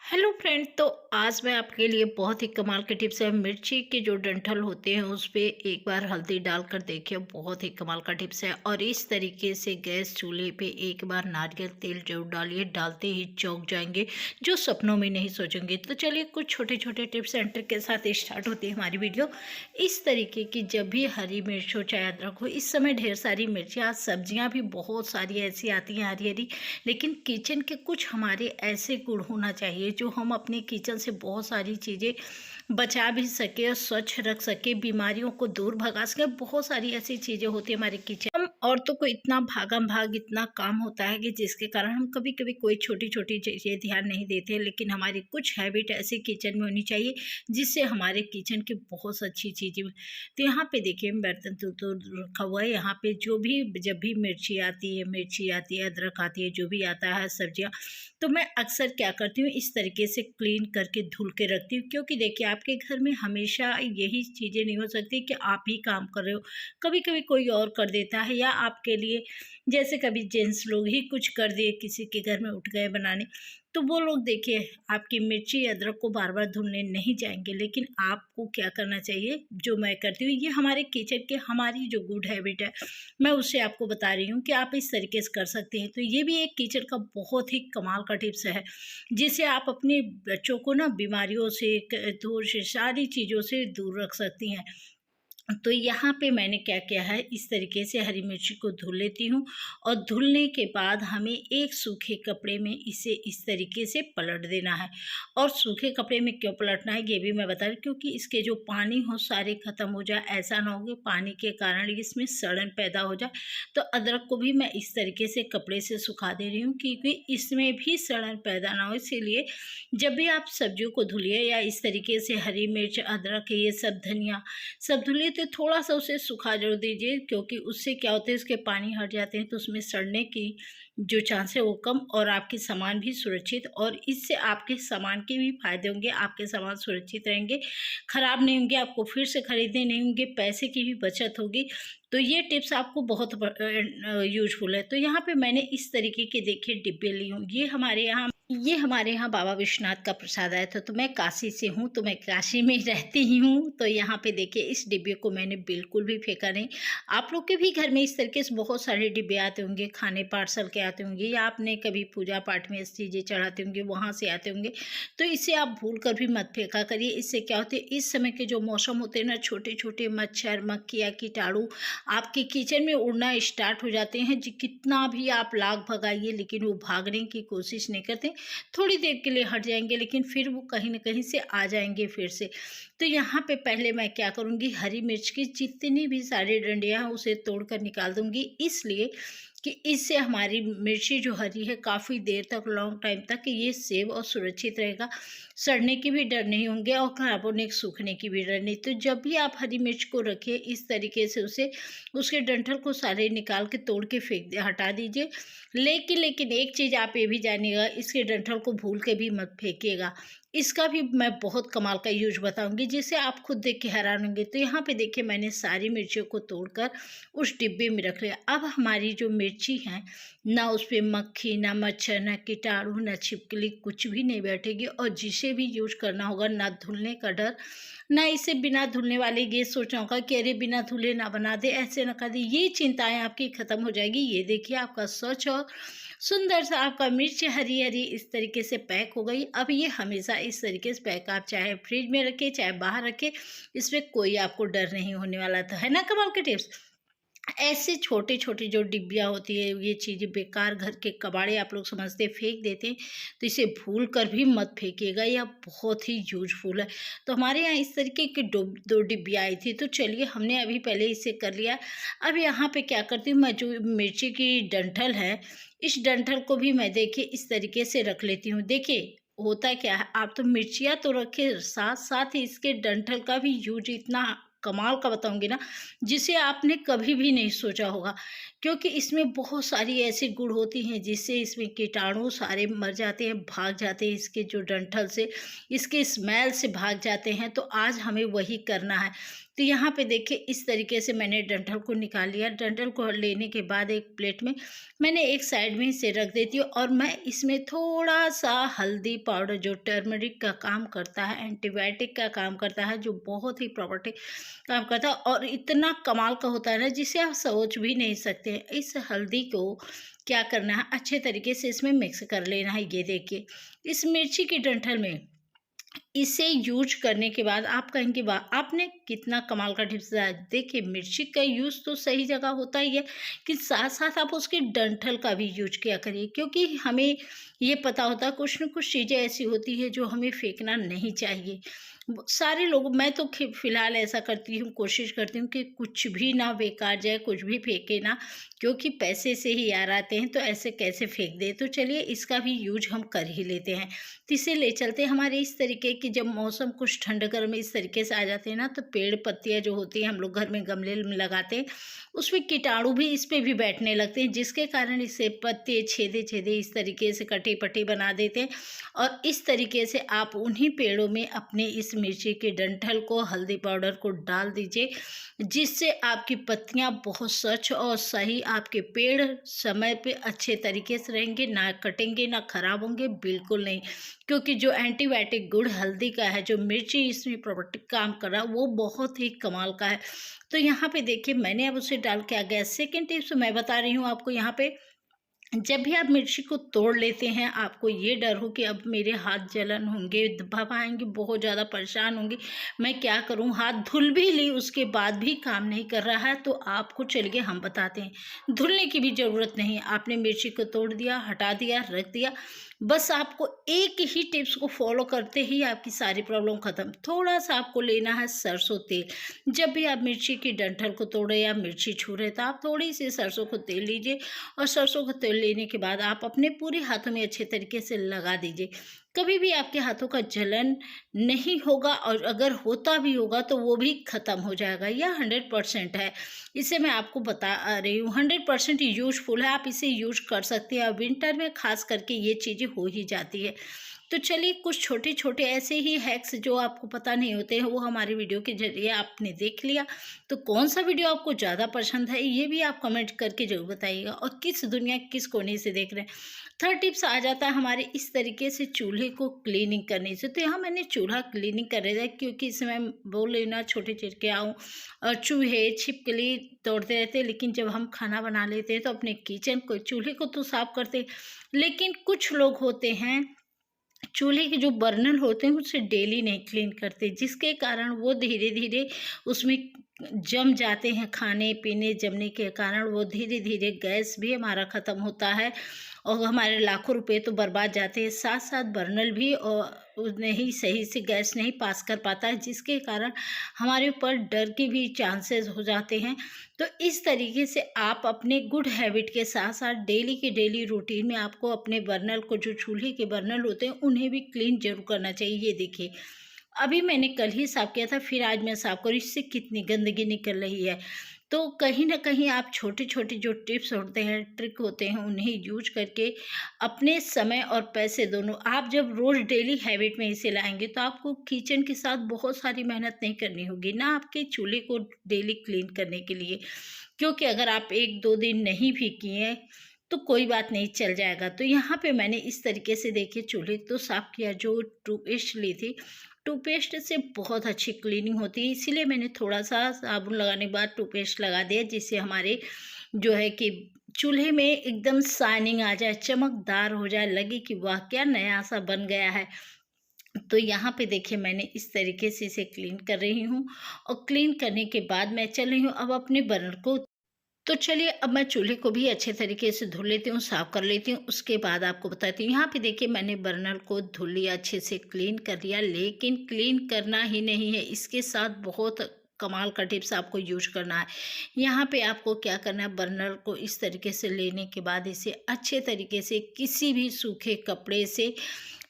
Hello friend. तो आज मैं आपके लिए बहुत ही कमाल के टिप्स है। मिर्ची के जो डंठल होते हैं उस पे एक बार हल्दी डालकर देखिए, बहुत ही कमाल का टिप्स है। और इस तरीके से गैस चूल्हे पे एक बार नारियल तेल जरूर डालिए, डालते ही चौंक जाएंगे, जो सपनों में नहीं सोचेंगे। तो चलिए कुछ छोटे छोटे टिप्स एंड ट्रिक के साथ स्टार्ट होती है हमारी वीडियो। इस तरीके की जब भी हरी मिर्च हो चाहे अदरक हो, इस समय ढेर सारी मिर्चियाँ सब्जियाँ भी बहुत सारी ऐसी आती हैं हरी हरी, लेकिन किचन के कुछ हमारे ऐसे गुण होना चाहिए जो हम अपने किचन से बहुत सारी चीज़ें बचा भी सके और स्वच्छ रख सके, बीमारियों को दूर भगा सके। बहुत सारी ऐसी चीज़ें होती है हमारे किचन। हम औरतों को इतना भागम भाग इतना काम होता है कि जिसके कारण हम कभी कभी कोई छोटी छोटी चीज़ें ध्यान नहीं देते, लेकिन हमारी कुछ हैबिट ऐसे किचन में होनी चाहिए जिससे हमारे किचन की बहुत अच्छी चीज़ें। तो यहाँ पे देखिए बर्तन तो रखा हुआ है। यहाँ पे जो भी जब भी मिर्ची आती है, अदरक आती है, जो भी आता है सब्जियाँ, तो मैं अक्सर क्या करती हूँ, इस तरीके से क्लीन करके धुल के रखती हूँ। क्योंकि देखिए आपके घर में हमेशा यही चीज़ें नहीं हो सकती कि आप ही काम कर रहे हो, कभी कभी कोई और कर देता है, या आपके लिए जैसे कभी जेंट्स लोग ही कुछ कर दिए, किसी के घर में उठ गए बनाने, तो वो लोग देखिए आपकी मिर्ची अदरक को बार बार धुलने नहीं जाएंगे। लेकिन आपको क्या करना चाहिए, जो मैं करती हूँ, ये हमारे किचन के हमारी जो गुड हैबिट है, मैं उससे आपको बता रही हूँ कि आप इस तरीके से कर सकते हैं। तो ये भी एक किचन का बहुत ही कमाल का टिप्स है, जिससे आप अपने बच्चों को ना बीमारियों से दूर से सारी चीज़ों से दूर रख सकती हैं। तो यहाँ पे मैंने क्या किया है, इस तरीके से हरी मिर्ची को धुल लेती हूँ, और धुलने के बाद हमें एक सूखे कपड़े में इसे इस तरीके से पलट देना है। और सूखे कपड़े में क्यों पलटना है ये भी मैं बता रही हूँ, क्योंकि इसके जो पानी हो सारे ख़त्म हो जाए, ऐसा ना हो कि पानी के कारण इसमें सड़न पैदा हो जाए। तो अदरक को भी मैं इस तरीके से कपड़े से सुखा दे रही हूँ, क्योंकि इसमें भी सड़न पैदा ना हो। इसीलिए जब भी आप सब्जियों को धुलिए, या इस तरीके से हरी मिर्च अदरक ये सब धनिया सब धुलिए, तो थोड़ा-सा उसे सुखा ज़रूर दीजिए, क्योंकि उससे क्या होता है, उसके पानी हट जाते हैं तो उसमें सड़ने की जो चांस है वो कम, और आपके सामान भी सुरक्षित, और इससे आपके सामान के भी फ़ायदे होंगे। आपके सामान सुरक्षित रहेंगे, ख़राब नहीं होंगे, आपको फिर से खरीदने नहीं होंगे, पैसे की भी बचत होगी। तो ये टिप्स आपको बहुत यूज़फुल है। तो यहाँ पे मैंने इस तरीके के देखिए डिब्बे ली हूँ। ये हमारे यहाँ बाबा विश्वनाथ का प्रसाद आया था। तो मैं काशी से हूँ, तो मैं काशी में रहती ही हूँ। तो यहाँ पे देखिए इस डिब्बे को मैंने बिल्कुल भी फेंका नहीं। आप लोग के भी घर में इस तरीके से बहुत सारे डिब्बे आते होंगे, खाने पार्सल के आते होंगे, या आपने कभी पूजा पाठ में ऐसी चीज़ें चढ़ाते होंगे, वहाँ से आते होंगे। तो इसे आप भूल कर भी मत फेंका करिए। इससे क्या होता है, इस समय के जो मौसम होते हैं ना, छोटे छोटे मच्छर मक्खियाँ कीटाणु आपके किचन में उड़ना स्टार्ट हो जाते हैं। जी कितना भी आप लाग भगाइए, लेकिन वो भागने की कोशिश नहीं करते। थोड़ी देर के लिए हट जाएंगे, लेकिन फिर वो कहीं न कहीं से आ जाएंगे फिर से। तो यहाँ पे पहले मैं क्या करूँगी, हरी मिर्च की जितनी भी सारी डंडियाँ हैं उसे तोड़ कर निकाल दूँगी, इसलिए कि इससे हमारी मिर्ची जो हरी है काफ़ी देर तक लॉन्ग टाइम तक ये सेव और सुरक्षित रहेगा। सड़ने की भी डर नहीं होंगे, और खराब होने सूखने की भी डर नहीं। तो जब भी आप हरी मिर्च को रखिए इस तरीके से उसे उसके डंठल को सारे निकाल के तोड़ के हटा दीजिए। लेकिन एक चीज़ आप ये भी जानिएगा, इसके डंठल को भूल के भी मत फेंकिएगा। इसका भी मैं बहुत कमाल का यूज़ बताऊँगी, जिसे आप खुद देख के हैरान होंगे। तो यहाँ पे देखिए मैंने सारी मिर्चियों को तोड़कर उस डिब्बे में रख लिया। अब हमारी जो मिर्ची है, ना उस पे मक्खी, ना मच्छर, ना कीटाणु, ना छिपकली, कुछ भी नहीं बैठेगी। और जिसे भी यूज़ करना होगा, ना धुलने का डर, ना इसे बिना धुलने वाले ये सोचना होगा कि अरे बिना धुले ना बना दे, ऐसे ना कर दे। ये चिंताएँ आपकी ख़त्म हो जाएगी। ये देखिए आपका स्वच्छ और सुंदर सा आपका मिर्च हरी हरी इस तरीके से पैक हो गई। अब ये हमेशा इस तरीके से पैक, आप चाहे फ्रिज में रखें चाहे बाहर रखें, इसमें कोई आपको डर नहीं होने वाला। तो है ना कमाल के टिप्स। ऐसे छोटे छोटे जो डिब्बियाँ होती है, ये चीज़ें बेकार घर के कबाड़े आप लोग समझते फेंक देते हैं, तो इसे भूल कर भी मत फेंकिएगा, यह बहुत ही यूजफुल है। तो हमारे यहाँ इस तरीके की दो डिब्बियाँ आई थी। तो चलिए हमने अभी पहले इसे कर लिया। अब यहाँ पे क्या करती हूँ, मैं जो मिर्ची की डंठल है, इस डंठल को भी मैं देखिए इस तरीके से रख लेती हूँ। देखिए होता क्या है, आप तो मिर्चियाँ तो रखे, साथ साथ ही इसके डंठल का भी यूज इतना कमाल का बताऊंगी ना, जिसे आपने कभी भी नहीं सोचा होगा। क्योंकि इसमें बहुत सारी ऐसी गुण होती हैं जिससे इसमें कीटाणु सारे मर जाते हैं, भाग जाते हैं, इसके जो डंठल से, इसके स्मेल से भाग जाते हैं। तो आज हमें वही करना है। तो यहाँ पे देखिए इस तरीके से मैंने डंठल को निकाल लिया। डंठल को लेने के बाद एक प्लेट में मैंने एक साइड में इसे रख देती हूँ और मैं इसमें थोड़ा-सा हल्दी पाउडर जो टर्मरिक का काम करता है, एंटीबायोटिक का काम करता है, जो बहुत ही प्रॉपर्टी काम करता है और इतना कमाल का होता है ना जिसे आप सोच भी नहीं सकते हैं। इस हल्दी को क्या करना है, अच्छे तरीके से इसमें मिक्स कर लेना है। ये देखिए, इस मिर्ची की डंठल में इसे यूज़ करने के बाद आप कहेंगे वाह! आपने कितना कमाल का टिप्स दिया है। देखिए मिर्ची का यूज़ तो सही जगह होता ही है कि साथ-साथ आप उसके डंठल का भी यूज़ किया करिए, क्योंकि हमें ये पता होता है कुछ न कुछ चीज़ें ऐसी होती हैं जो हमें फेंकना नहीं चाहिए। ब सारे लोग, मैं तो ख़ि फ़िलहाल ऐसा करती हूँ, कोशिश करती हूँ कि कुछ भी ना बेकार जाए, कुछ भी फेंके ना, क्योंकि पैसे से ही यार आते हैं, तो ऐसे कैसे फेंक दें। तो चलिए इसका भी यूज़ हम कर ही लेते हैं। तो इसे ले चलते हैं हमारे इस तरीके की, जब मौसम कुछ ठंड गर्म इस तरीके से आ जाते हैं ना, तो पेड़ पत्तियाँ जो होती हैं हम लोग घर में गमले में लगाते हैं, उसमें कीटाणु भी इस पे भी बैठने लगते हैं, जिसके कारण इसे पत्ते छेदे छेदे इस तरीके से कटे पट्टी बना देते हैं। और इस तरीके से आप उन्हीं पेड़ों में अपने इस मिर्ची के डंठल को, हल्दी पाउडर को डाल दीजिए, जिससे आपकी पत्तियां बहुत स्वच्छ और सही, आपके पेड़ समय पे अच्छे तरीके से रहेंगे, ना कटेंगे ना खराब होंगे, बिल्कुल नहीं। क्योंकि जो एंटीबायोटिक गुण हल्दी का है, जो मिर्ची इसमें प्रोटेक्टिव काम कर रहा है, वो बहुत ही कमाल का है। तो यहाँ पे देखिए मैंने अब उसे डाल के आ गया। सेकेंड टिप्स मैं बता रही हूँ आपको यहाँ पे, जब भी आप मिर्ची को तोड़ लेते हैं, आपको ये डर हो कि अब मेरे हाथ जलन होंगे, भभाएँगे, बहुत ज़्यादा परेशान होंगी, मैं क्या करूँ? हाथ धुल भी ली, उसके बाद भी काम नहीं कर रहा है, तो आपको चलिए हम बताते हैं। धुलने की भी ज़रूरत नहीं है, आपने मिर्ची को तोड़ दिया, हटा दिया, रख दिया। बस आपको एक ही टिप्स को फ़ॉलो करते ही आपकी सारी प्रॉब्लम ख़त्म। थोड़ा-सा आपको लेना है सरसों तेल। जब भी आप मिर्ची की डंठल को तोड़ें या मिर्ची छुरें, तो आप थोड़ी-सी सरसों का तेल लीजिए और सरसों का तेल लेने के बाद आप अपने पूरे हाथों में अच्छे तरीके से लगा दीजिए। कभी भी आपके हाथों का जलन नहीं होगा और अगर होता भी होगा तो वो भी ख़त्म हो जाएगा। यह 100% है। इसे मैं आपको बता रही हूँ, 100% यूज़फुल है, आप इसे यूज़ कर सकते हैं और विंटर में ख़ास करके ये चीज़ें हो ही जाती है। तो चलिए कुछ छोटे-छोटे ऐसे ही हैक्स जो आपको पता नहीं होते हैं, वो हमारी वीडियो के ज़रिए आपने देख लिया। तो कौन-सा वीडियो आपको ज़्यादा पसंद है, ये भी आप कमेंट करके ज़रूर बताइएगा और किस दुनिया किस कोने से देख रहे हैं। थर्ड टिप्स आ जाता है हमारे इस तरीके से चूल्हे को क्लीनिंग करने से। तो यहाँ मैंने चूल्हा क्लीनिंग कर रहा था, क्योंकि इस समय बोल रही ना छोटे छिड़कियाँ और चूहे, छिपकली दौड़ते रहते हैं, लेकिन जब हम खाना बना लेते हैं तो अपने किचन को, चूल्हे को तो साफ़ करते हैं, लेकिन कुछ लोग होते हैं चूल्हे के जो बर्नल होते हैं उसे डेली नहीं क्लीन करते, जिसके कारण वो धीरे-धीरे उसमें जम जाते हैं, खाने-पीने जमने के कारण वो धीरे-धीरे गैस भी हमारा ख़त्म होता है और हमारे लाखों रुपए तो बर्बाद जाते हैं। साथ-साथ बर्नल भी नहीं सही से गैस नहीं पास कर पाता है, जिसके कारण हमारे ऊपर डर के भी चांसेस हो जाते हैं। तो इस तरीके से आप अपने गुड हैबिट के साथ-साथ डेली के डेली रूटीन में आपको अपने बर्नल को, जो चूल्हे के बर्नल होते हैं, उन्हें भी क्लीन ज़रूर करना चाहिए। ये देखिए, अभी मैंने कल ही साफ़ किया था, फिर आज मैं साफ़ करूँ, इससे कितनी गंदगी निकल रही है। तो कहीं न कहीं आप छोटे-छोटे जो टिप्स होते हैं, ट्रिक होते हैं, उन्हें यूज़ करके अपने समय और पैसे दोनों, आप जब रोज़ डेली हैबिट में इसे लाएँगे, तो आपको किचन के साथ बहुत सारी मेहनत नहीं करनी होगी, ना आपके चूल्हे को डेली क्लीन करने के लिए। क्योंकि अगर आप 1-2 दिन नहीं भी किए, तो कोई बात नहीं, चल जाएगा। तो यहाँ पे मैंने इस तरीके से देखिए चूल्हे तो साफ़ किया, जो टूथपेस्ट ली थी, टूथपेस्ट से बहुत अच्छी क्लीनिंग होती है, इसीलिए मैंने थोड़ा-सा साबुन लगाने के बाद टूथपेस्ट लगा दिया, जिससे हमारे जो है कि चूल्हे में एकदम शाइनिंग आ जाए, चमकदार हो जाए, लगे कि वाह! क्या नया-सा बन गया है। तो यहाँ पे देखिए मैंने इस तरीके से इसे क्लीन कर रही हूँ और क्लीन करने के बाद मैं चल रही हूँ अब अपने बर्नर को। तो चलिए अब मैं चूल्हे को भी अच्छे तरीके से धुल लेती हूँ, साफ़ कर लेती हूँ, उसके बाद आपको बताती हूँ। यहाँ पे देखिए मैंने बर्नर को धुल लिया, अच्छे से क्लीन कर लिया, लेकिन क्लीन करना ही नहीं है, इसके साथ बहुत कमाल का टिप्स आपको यूज़ करना है। यहाँ पे आपको क्या करना है, बर्नर को इस तरीके से लेने के बाद इसे अच्छे तरीके से किसी भी सूखे कपड़े से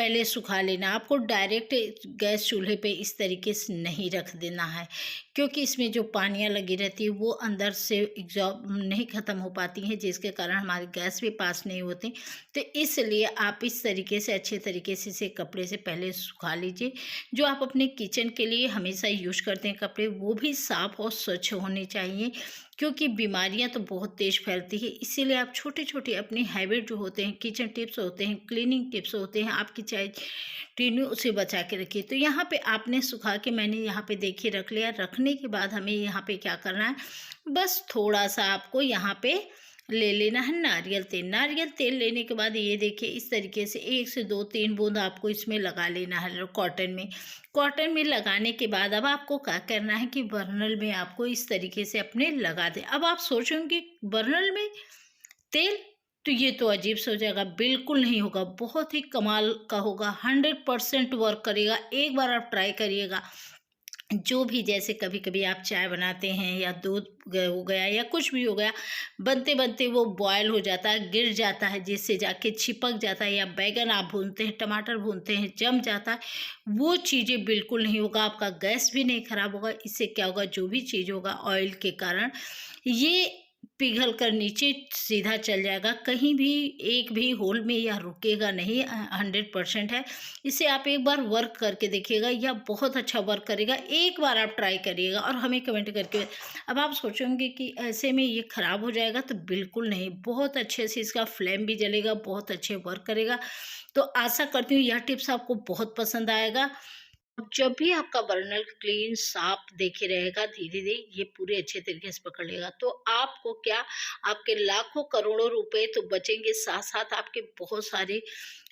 पहले सुखा लेना। आपको डायरेक्ट गैस चूल्हे पे इस तरीके से नहीं रख देना है, क्योंकि इसमें जो पानियाँ लगी रहती है वो अंदर से एग्जॉस्ट नहीं ख़त्म हो पाती हैं, जिसके कारण हमारे गैस भी पास नहीं होती। तो इसलिए आप इस तरीके से अच्छे तरीके से इसे कपड़े से पहले सुखा लीजिए। जो आप अपने किचन के लिए हमेशा यूज़ करते हैं कपड़े, वो भी साफ़ और स्वच्छ होने चाहिए, क्योंकि बीमारियां तो बहुत तेज़ फैलती है। इसीलिए आप छोटे-छोटे अपनी हैबिट जो होते हैं, किचन टिप्स होते हैं, क्लीनिंग टिप्स होते हैं, आपकी चाहे टिन्यू उसे बचा के रखिए। तो यहाँ पे आपने सुखा के मैंने यहाँ पे देखिए रख लिया। रखने के बाद हमें यहाँ पे क्या करना है, बस थोड़ा-सा आपको यहाँ पे ले लेना है नारियल तेल। नारियल तेल लेने के बाद ये देखिए इस तरीके से 1 से 2-3 बूँद आपको इसमें लगा लेना है कॉटन में। कॉटन में लगाने के बाद अब आपको क्या करना है कि बर्नल में आपको इस तरीके से अपने लगा दें। अब आप सोचेंगे बर्नल में तेल, तो ये तो अजीब सा हो जाएगा। बिल्कुल नहीं होगा, बहुत ही कमाल का होगा, 100% वर्क करेगा। एक बार आप ट्राई करिएगा। जो भी जैसे कभी-कभी आप चाय बनाते हैं या दूध हो गया या कुछ भी हो गया, बनते-बनते वो बॉयल हो जाता है, गिर जाता है, जिससे जाके चिपक जाता है, या बैंगन आप भूनते हैं, टमाटर भूनते हैं, जम जाता है, वो चीज़ें बिल्कुल नहीं होगा। आपका गैस भी नहीं खराब होगा। इससे क्या होगा, जो भी चीज़ होगा ऑयल के कारण ये पिघल कर नीचे सीधा चल जाएगा, कहीं भी एक भी होल में या रुकेगा नहीं। 100% है। इसे आप एक बार वर्क करके देखिएगा, या बहुत अच्छा वर्क करेगा। एक बार आप ट्राई करिएगा और हमें कमेंट करके। अब आप सोचेंगे कि ऐसे में ये ख़राब हो जाएगा, तो बिल्कुल नहीं, बहुत अच्छे से इसका फ्लेम भी जलेगा, बहुत अच्छे वर्क करेगा। तो आशा करती हूँ यह टिप्स आपको बहुत पसंद आएगा। जब भी आपका बर्नल क्लीन साफ देखे रहेगा, धीरे-धीरे ये पूरे अच्छे तरीके से पकड़ लेगा, तो आपको क्या, आपके लाखों करोड़ों रुपए तो बचेंगे, साथ-साथ आपके बहुत सारे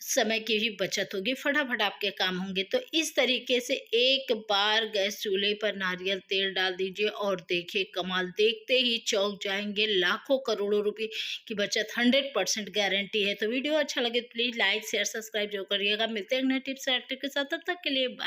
समय की भी बचत होगी, फटाफट आपके काम होंगे। तो इस तरीके से एक बार गैस चूल्हे पर नारियल तेल डाल दीजिए और देखिए कमाल, देखते ही चौंक जाएँगे। लाखों करोड़ों रुपए की बचत 100% गारंटी है। तो वीडियो अच्छा लगे तो प्लीज़ लाइक, शेयर, सब्सक्राइब ज़रूर करिएगा। मिलते हैं एक नए टिप्स और ट्रिक के साथ, तब तक के लिए बाय।